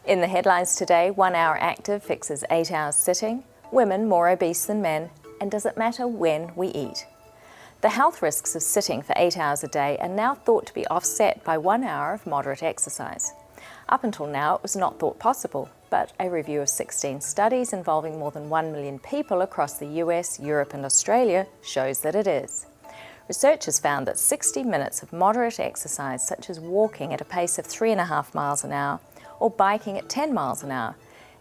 In the headlines today, 1 hour active fixes 8 hours sitting, women more obese than men, and does it matter when we eat? The health risks of sitting for 8 hours a day are now thought to be offset by 1 hour of moderate exercise. Up until now, it was not thought possible, but a review of 16 studies involving more than 1 million people across the US, Europe and Australia shows that it is. Researchers found that 60 minutes of moderate exercise, such as walking at a pace of 3.5 miles an hour or biking at 10 miles an hour,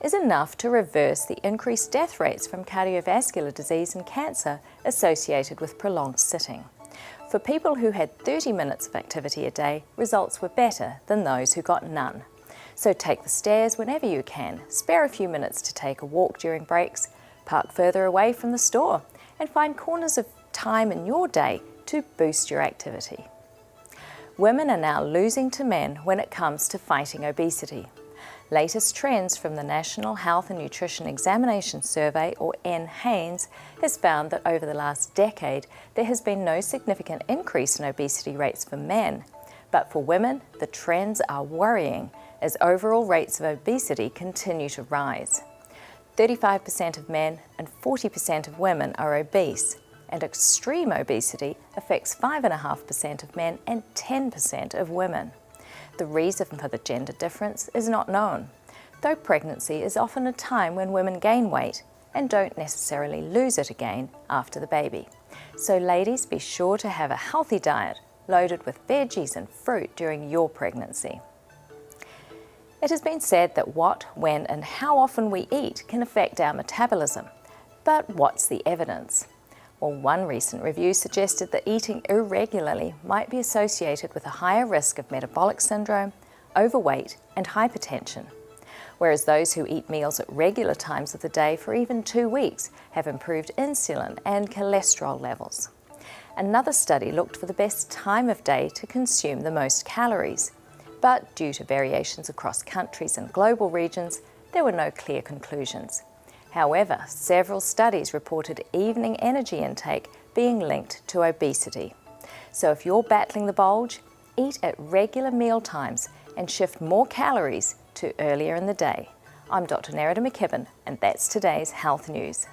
is enough to reverse the increased death rates from cardiovascular disease and cancer associated with prolonged sitting. For people who had 30 minutes of activity a day, results were better than those who got none. So take the stairs whenever you can, spare a few minutes to take a walk during breaks, park further away from the store, and find corners of time in your day to boost your activity. Women are now losing to men when it comes to fighting obesity. Latest trends from the National Health and Nutrition Examination Survey, or NHANES, has found that over the last decade there has been no significant increase in obesity rates for men. But for women, the trends are worrying as overall rates of obesity continue to rise. 35% of men and 40% of women are obese, and extreme obesity affects 5.5% of men and 10% of women. The reason for the gender difference is not known, though pregnancy is often a time when women gain weight and don't necessarily lose it again after the baby. So ladies, be sure to have a healthy diet loaded with veggies and fruit during your pregnancy. It has been said that what, when and how often we eat can affect our metabolism. But what's the evidence? Well, one recent review suggested that eating irregularly might be associated with a higher risk of metabolic syndrome, overweight and hypertension, whereas those who eat meals at regular times of the day for even 2 weeks have improved insulin and cholesterol levels. Another study looked for the best time of day to consume the most calories, but due to variations across countries and global regions, there were no clear conclusions. However, several studies reported evening energy intake being linked to obesity. So if you're battling the bulge, eat at regular meal times and shift more calories to earlier in the day. I'm Dr. Nerida McKibben, and that's today's Health News.